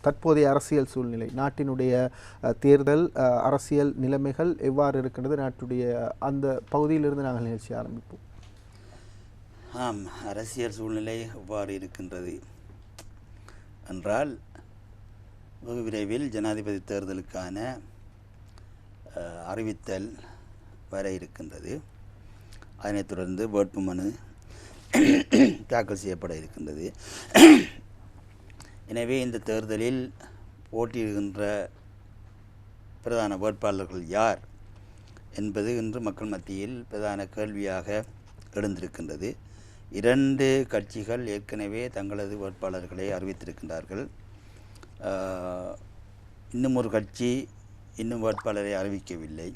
தற்போதைய அரசியல் சூழ்நிலை, நாட்டினுடைய தேர்தல் அரசியல் நிலைமைகள் எவ்வாறு இருக்கின்றது, நாட்டுடைய அந்த பகுதியிலிருந்து நாங்கள் நிகழ்ச்சி ஆரம்பிப்போம். ஆம், அரசியல் சூழ்நிலை எவ்வாறு இருக்கின்றது என்றால், வெகு விரைவில் ஜனாதிபதி தேர்தலுக்கான அறிவித்தல் வர இருக்கின்றது. அதனைத் தொடர்ந்து வேட்புமனு தாக்கல் செய்யப்பட இருக்கின்றது. எனவே இந்த தேர்தலில் போட்டியிடுகின்ற பிரதான வேட்பாளர்கள் யார் என்பது இன்று மக்கள் மத்தியில் பிரதான கேள்வியாக எழுந்திருக்கின்றது. 2 கட்சிகள் ஏற்கனவே தங்களது வேட்பாளர்களை அறிவித்திருக்கின்றார்கள். இன்னும் ஒரு கட்சி இன்னும் வேட்பாளரை அறிவிக்கவில்லை.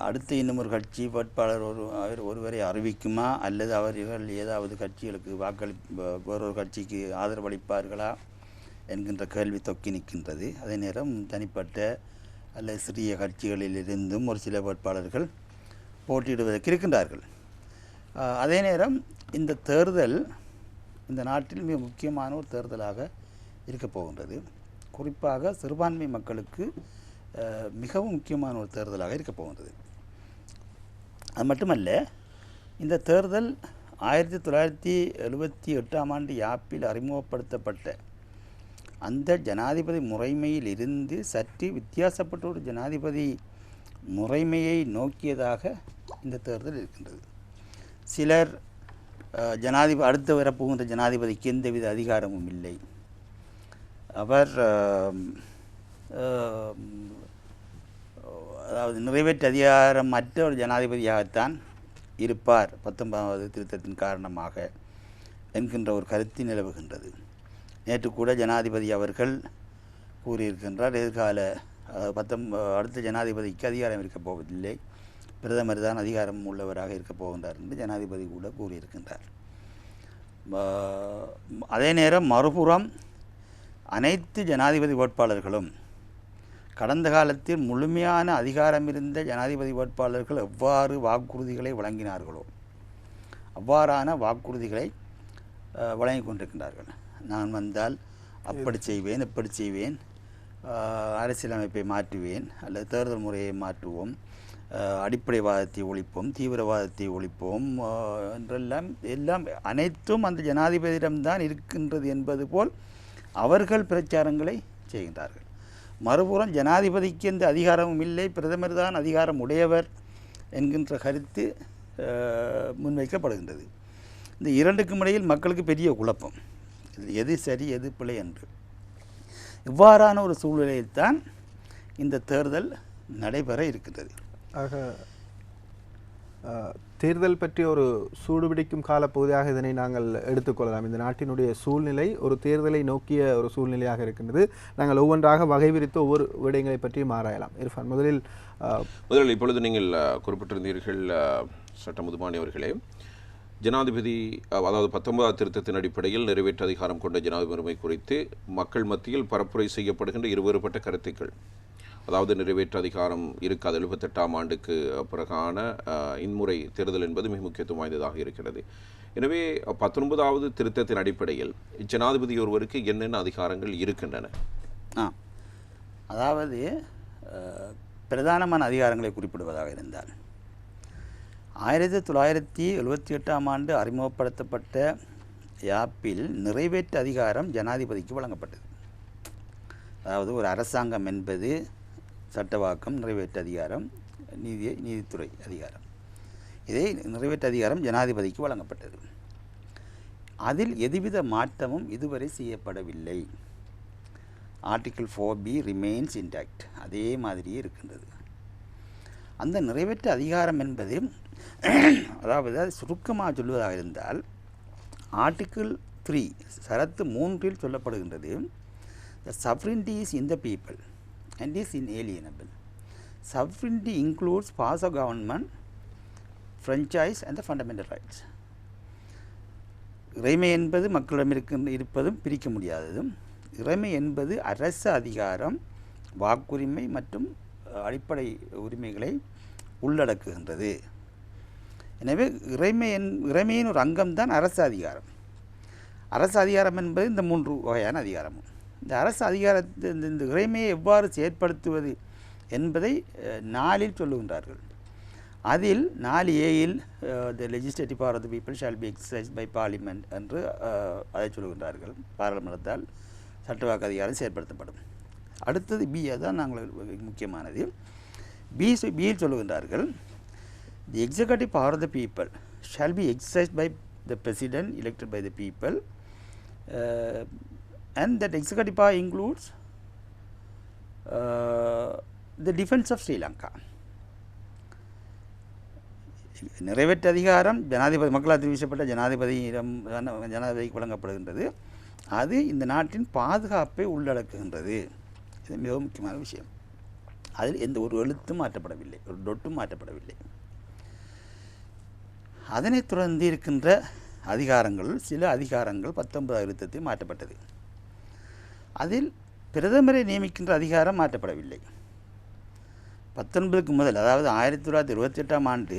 அடுத்து இன்னும் ஒரு கட்சி வேட்பாளர் ஒருவரை அறிவிக்குமா அல்லது அவர்கள் ஏதாவது கட்சிகளுக்கு வேறொரு கட்சிக்கு ஆதரவளிப்பார்களா என்கின்ற கேள்வி தொக்கி நிற்கின்றது. அதே நேரம் தனிப்பட்ட அல்லது சிறிய கட்சிகளிலிருந்தும் ஒரு சில வேட்பாளர்கள் போட்டியிடுவதற்கு இருக்கின்றார்கள். அதே நேரம் இந்த தேர்தல் இந்த நாட்டில் மிக முக்கியமான ஒரு தேர்தலாக இருக்கப் போகின்றது. குறிப்பாக சிறுபான்மை மக்களுக்கு மிகவும் முக்கியமான ஒரு தேர்தலாக இருக்கப் போகின்றது. அது மட்டுமல்ல, இந்த தேர்தல் 1978ஆம் ஆண்டு யாப்பில் அறிமுகப்படுத்தப்பட்ட அந்த ஜனாதிபதி முறைமையில் இருந்து சற்று வித்தியாசப்பட்ட ஒரு ஜனாதிபதி முறைமையை நோக்கியதாக இந்த தேர்தல் இருக்கின்றது. சிலர் அடுத்து வரப்போகின்ற ஜனாதிபதிக்கு எந்தவித அதிகாரமும் இல்லை, அவர் அதாவது நிறைவேற்று அதிகாரம் மற்ற ஒரு ஜனாதிபதியாகத்தான் இருப்பார் 19வது திருத்தத்தின் காரணமாக என்கின்ற ஒரு கருத்து நிலவுகின்றது. நேற்று கூட ஜனாதிபதி அவர்கள் கூறியிருக்கின்றார், எதிர்கால அடுத்த ஜனாதிபதிக்கு அதிகாரம் இருக்கப் போவதில்லை, பிரதமர் தான் அதிகாரம் உள்ளவராக இருக்கப் போகின்றார் என்று ஜனாதிபதி கூட கூறியிருக்கின்றார். அதே நேரம் மறுபுறம் அனைத்து ஜனாதிபதி வேட்பாளர்களும் கடந்த காலத்தில் முழுமையான அதிகாரம் இருந்த ஜனாதிபதி வேட்பாளர்கள் எவ்வாறு வாக்குறுதிகளை வழங்கினார்களோ அவ்வாறான வாக்குறுதிகளை வழங்கி கொண்டிருக்கின்றார்கள். நான் வந்தால் அப்படி செய்வேன், இப்படி செய்வேன், அரசியலமைப்பை மாற்றுவேன் அல்லது தேர்தல் முறையை மாற்றுவோம், அடிப்படைவாதத்தை ஒழிப்போம், தீவிரவாதத்தை ஒழிப்போம் எல்லாம் அனைத்தும் அந்த ஜனாதிபதியிடம்தான் இருக்கின்றது என்பது போல் அவர்கள் பிரச்சாரங்களை செய்கின்றார்கள். மறுபுறம் ஜனாதிபதிக்கு எந்த அதிகாரமும் இல்லை, பிரதமர் தான் அதிகாரம் உடையவர் என்கின்ற கருத்து முன்வைக்கப்படுகின்றது. இந்த இரண்டுக்கும் இடையில் மக்களுக்கு பெரிய குழப்பம், எது சரி எது பிழை என்று. இவ்வாறான ஒரு சூழ்நிலையில்தான் இந்த தேர்தல் நடைபெற இருக்கின்றது. ஆக தேர்தல் பற்றிய ஒரு சூடுபிடிக்கும் காலப்பகுதியாக இதனை நாங்கள் எடுத்துக்கொள்ளலாம். இந்த நாட்டினுடைய சூழ்நிலை ஒரு தேர்தலை நோக்கிய ஒரு சூழ்நிலையாக இருக்கின்றது. நாங்கள் ஒவ்வொன்றாக வகை விரித்து ஒவ்வொரு விடயங்களை பற்றியும் ஆராயலாம். இர்ஃபான், முதலில் இப்பொழுது நீங்கள் குறிப்பிட்டிருந்தீர்கள் சட்டமுதுமானி அவர்களே, ஜனாதிபதி அதாவது 19வது திருத்தத்தின் அடிப்படையில் நிறைவேற்று அதிகாரம் கொண்ட ஜனாதிபதி உரிமை குறித்து மக்கள் மத்தியில் பரப்புரை செய்யப்படுகின்ற இருவேறுபட்ட கருத்துக்கள். அதாவது நிறைவேற்று அதிகாரம் இருக்காது, 78ஆம் ஆண்டுக்கு பிறகான இன்முறை தேர்தல் என்பது மிக முக்கியத்துவம் வாய்ந்ததாக இருக்கிறது. எனவே 19வது திருத்தத்தின் அடிப்படையில் ஜனாதிபதி ஒருவருக்கு என்னென்ன அதிகாரங்கள் இருக்கின்றன? அதாவது பிரதானமான அதிகாரங்களை குறிப்பிடுவதாக இருந்தால் 1978ஆம் ஆண்டு அறிமுகப்படுத்தப்பட்ட யாப்பில் நிறைவேற்று அதிகாரம் ஜனாதிபதிக்கு வழங்கப்பட்டது. அதாவது ஒரு அரசாங்கம் என்பது சட்டவாக்கம், நிறைவேற்று அதிகாரம், நீதித்துறை அதிகாரம், இதை நிறைவேற்று அதிகாரம் ஜனாதிபதிக்கு வழங்கப்பட்டது. அதில் எதுவித மாற்றமும் இதுவரை செய்யப்படவில்லை. ஆர்டிகிள் 4B ரிமெயின்ஸ் இன்டாக்ட், அதே மாதிரியே இருக்கின்றது. அந்த நிறைவேற்று அதிகாரம் என்பது அதாவது சுருக்கமாக சொல்வதாக இருந்தால் ஆர்டிகிள் 3 சரத்து 3 சொல்லப்படுகின்றது, the sovereignty is in the people and is inalienable. Sovereignty includes powers of government, franchise and the fundamental rights. இறைமை என்பது மக்களிடம் இருப்பதும் பிரிக்க முடியாததும், இறைமை என்பது அரச அதிகாரம், வாக்குரிமை மற்றும் அடிப்படை உரிமைகளை உள்ளடக்குகின்றது. எனவே இறைமையின் ஒரு அங்கம்தான் அரசு அதிகாரம். அரசு அதிகாரம் என்பது இந்த 3 வகையான அதிகாரமும். இந்த அரசு அதிகாரத்தை இந்த இறைமையை எவ்வாறு செயற்படுத்துவது என்பதை 4 சொல்லுகின்றார்கள். அதில் 4A the legislative power of the people shall be exercise by parliament என்று அதை சொல்லுகின்றார்கள். பாராளுமன்றத்தால் சட்டவாக்கு அதிகாரம் செயற்படுத்தப்படும். அடுத்தது B, அதுதான் நாங்கள் முக்கியமானது. பியில் சொல்லுகின்றார்கள், the executive power of the people shall be exercise by the president elected by the people and that executive power includes the defense of Sri Lanka. நிறைவேற்று அதிகாரம் ஜனாதிபதி மக்களால் தெரிவிக்கப்பட்ட ஜனாதிபதிக்கு வழங்கப்படுகின்றது. அது இந்த நாட்டின் பாதுகாப்பை உள்ளடக்குகின்றது. இது மிகவும் முக்கியமான விஷயம். அதில் எந்த ஒரு எழுத்தும் மாற்றப்படவில்லை, ஒரு டொட்டும் மாற்றப்படவில்லை. அதனைத் தொடர்ந்து இருக்கின்ற அதிகாரங்கள், சில அதிகாரங்கள் 19வது திருத்தத்தில் மாற்றப்பட்டது. அதில் பிரதமரை நியமிக்கின்ற அதிகாரம் மாற்றப்படவில்லை. 19க்கு முதல், அதாவது 1928ஆம் ஆண்டு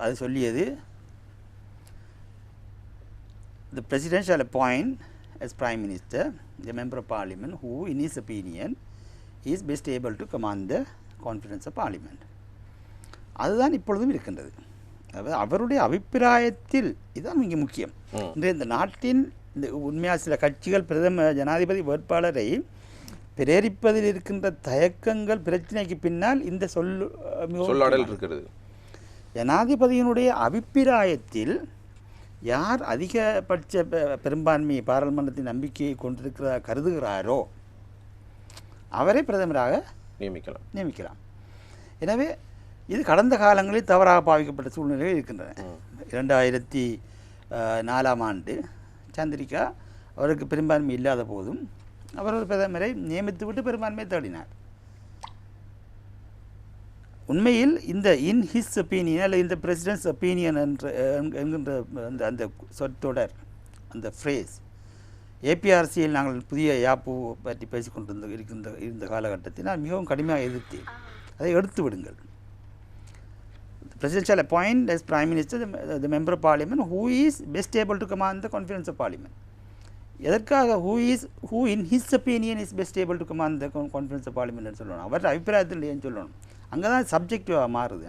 அது சொல்லியது, the president shall appoint as prime minister the member of parliament who in his opinion is best able to command the confidence of parliament. அதுதான் இப்பொழுதும் இருக்கின்றது. அதாவது அவருடைய அபிப்பிராயத்தில், இதுதான் இங்கே முக்கியம். இந்த நாட்டின் இந்த உண்மையாக சில கட்சிகள் ஜனாதிபதி வேட்பாளரை பிரேரிப்பதில் இருக்கின்ற தயக்கங்கள், பிரச்சனைக்கு பின்னால் இந்த சொல்லாடல் இருக்கிறது. ஜனாதிபதியினுடைய அபிப்பிராயத்தில் யார் அதிகபட்ச பெரும்பான்மை பாராளுமன்றத்தின் நம்பிக்கையை கருதுகிறாரோ அவரை பிரதமராக நியமிக்கலாம். எனவே இது கடந்த காலங்களில் தவறாக பாவிக்கப்பட்ட சூழ்நிலைகள் இருக்கின்றன. 2004ஆம் ஆண்டு சந்திரிகா அவருக்கு பெரும்பான்மை இல்லாத போதும் அவர் ஒரு பிரதமரை நியமித்துவிட்டு பெரும்பான்மையை தேடினார். உண்மையில் இந்த இன் ஹிஸ் ஒப்பீனியன் அல்லது இந்த பிரசிடென்ட்ஸ் ஒப்பீனியன் என்கின்ற அந்த சொற்றொடர், அந்த ஃப்ரேஸ், ஏபிஆர்சியில் நாங்கள் புதிய யாப்பு பற்றி பேசிக்கொண்டிருந்த இருந்த காலகட்டத்தில் நான் மிகவும் கடுமையாக எதிர்த்தேன். அதை எடுத்து விடுங்கள். President shall appoint as Prime Minister the member of Parliament who is best able to command the confidence of Parliament. எதற்காக who in his opinion is best able to command the confidence of Parliament என்று சொல்லணும். அவருடைய அபிப்பிராயத்தில் ஏன் சொல்லணும்? அங்கே தான் சப்ஜெக்டிவாக மாறுது.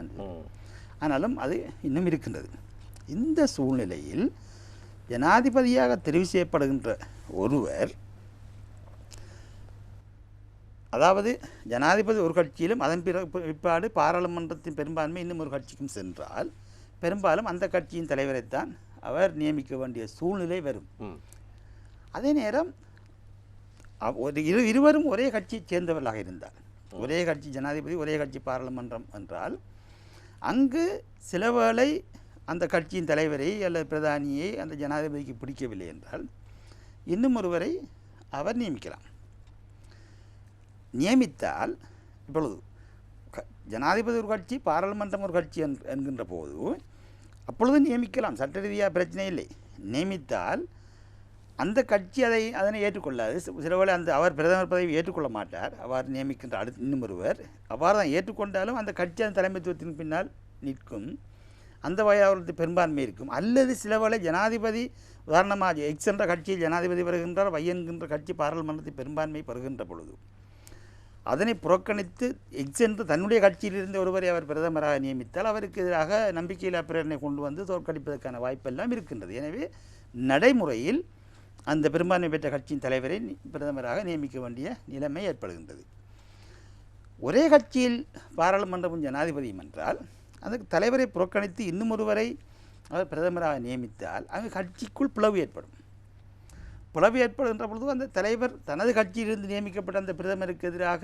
ஆனாலும் அது இன்னும் இருக்கின்றது. இந்த சூழ்நிலையில் ஜனாதிபதியாக தெரிவு செய்யப்படுகின்ற ஒருவர், அதாவது ஜனாதிபதி ஒரு கட்சியிலும் அதன் பிற்பாடு பாராளுமன்றத்தின் பெரும்பான்மை இன்னும் ஒரு கட்சிக்கும் சென்றால் பெரும்பாலும் அந்த கட்சியின் தலைவரைத்தான் அவர் நியமிக்க வேண்டிய சூழ்நிலை வரும். அதே நேரம் இருவரும் ஒரே கட்சியைச் சேர்ந்தவர்களாக இருந்தால், ஒரே கட்சி ஜனாதிபதி ஒரே கட்சி பாராளுமன்றம் என்றால், அங்கு சிலவேளை அந்த கட்சியின் தலைவரை அல்லது பிரதானியை அந்த ஜனாதிபதிக்கு பிடிக்கவில்லை என்றால் இன்னும் ஒருவரை அவர் நியமிக்கலாம். நியமித்தால் இப்பொழுது ஜனாதிபதி ஒரு கட்சி, பாராளுமன்றம் ஒரு கட்சி என்கின்ற போது அப்பொழுது நியமிக்கலாம், சட்ட ரீதியாக பிரச்சனை இல்லை. நியமித்தால் அந்த கட்சி அதனை ஏற்றுக்கொள்ளாது. சிலவேளை அவர் பிரதமர் பதவி ஏற்றுக்கொள்ள மாட்டார். அவர் நியமிக்கின்ற இன்னும் ஒருவர் அவ்வாறு தான் ஏற்றுக்கொண்டாலும் அந்த கட்சி அந்த தலைமைத்துவத்தின் பின்னால் நிற்கும். அந்த அவர்களுக்கு பெரும்பான்மை இருக்கும். அல்லது சிலவேளை ஜனாதிபதி, உதாரணமாக எக்ஸ் என்ற கட்சியில் ஜனாதிபதி வருகின்றார், Y என்கின்ற கட்சி பாராளுமன்றத்தில் பெரும்பான்மை பெறுகின்ற பொழுது அதனை புறக்கணித்து எக்ஸ் என்று தன்னுடைய கட்சியிலிருந்து ஒருவரை அவர் பிரதமராக நியமித்தால் அவருக்கு எதிராக நம்பிக்கையில்லா பிரேரணை கொண்டு வந்து தோற்கடிப்பதற்கான வாய்ப்பெல்லாம் இருக்கின்றது. எனவே நடைமுறையில் அந்த பெரும்பான்மை பெற்ற கட்சியின் தலைவரை பிரதமராக நியமிக்க வேண்டிய நிலைமை ஏற்படுகின்றது. ஒரே கட்சியில் பாராளுமன்றமும் ஜனாதிபதியும் என்றால் அந்த தலைவரை புறக்கணித்து இன்னும் ஒருவரை அவர் பிரதமராக நியமித்தால் அங்கு கட்சிக்குள் பிளவு ஏற்படும். பிளவு ஏற்படுகின்ற பொழுது அந்த தலைவர் தனது கட்சியிலிருந்து நியமிக்கப்பட்ட அந்த பிரதமருக்கு எதிராக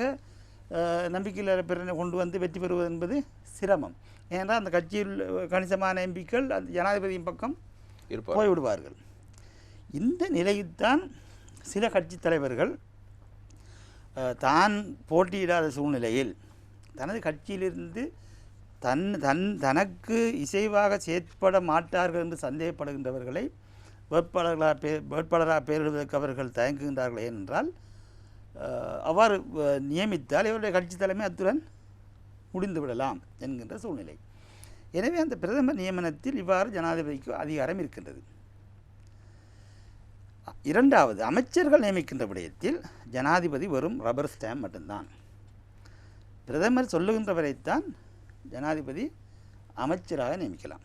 நம்பிக்கையில்லா பிரேரணை கொண்டு வந்து வெற்றி பெறுவது என்பது சிரமம். ஏனென்றால் அந்த கட்சியில் கணிசமான எம்பிக்கள் அந்த ஜனாதிபதியின் பக்கம் போய்விடுவார்கள். இந்த நிலையில்தான் சில கட்சி தலைவர்கள் தான் போட்டியிடாத சூழ்நிலையில் தனது கட்சியிலிருந்து தனக்கு இசைவாக செயற்பட மாட்டார்கள் என்று சந்தேகப்படுகின்றவர்களை வேட்பாளராக பெயரிடுவதற்கு அவர்கள் தயங்குகின்றார்கள். ஏனென்றால் அவ்வாறு நியமித்தால் இவருடைய கட்சி தலைமை அத்துடன் முடிந்துவிடலாம் என்கின்ற சூழ்நிலை. எனவே அந்த பிரதமர் நியமனத்தில் இவ்வாறு ஜனாதிபதிக்கு அதிகாரம் இருக்கின்றது. இரண்டாவது, அமைச்சர்கள் நியமிக்கின்ற விடயத்தில் ஜனாதிபதி வெறும் ரப்பர் ஸ்டாம்ப் மட்டும்தான். பிரதமர் சொல்லுகின்ற வரைத்தான் ஜனாதிபதி அமைச்சராக நியமிக்கலாம்.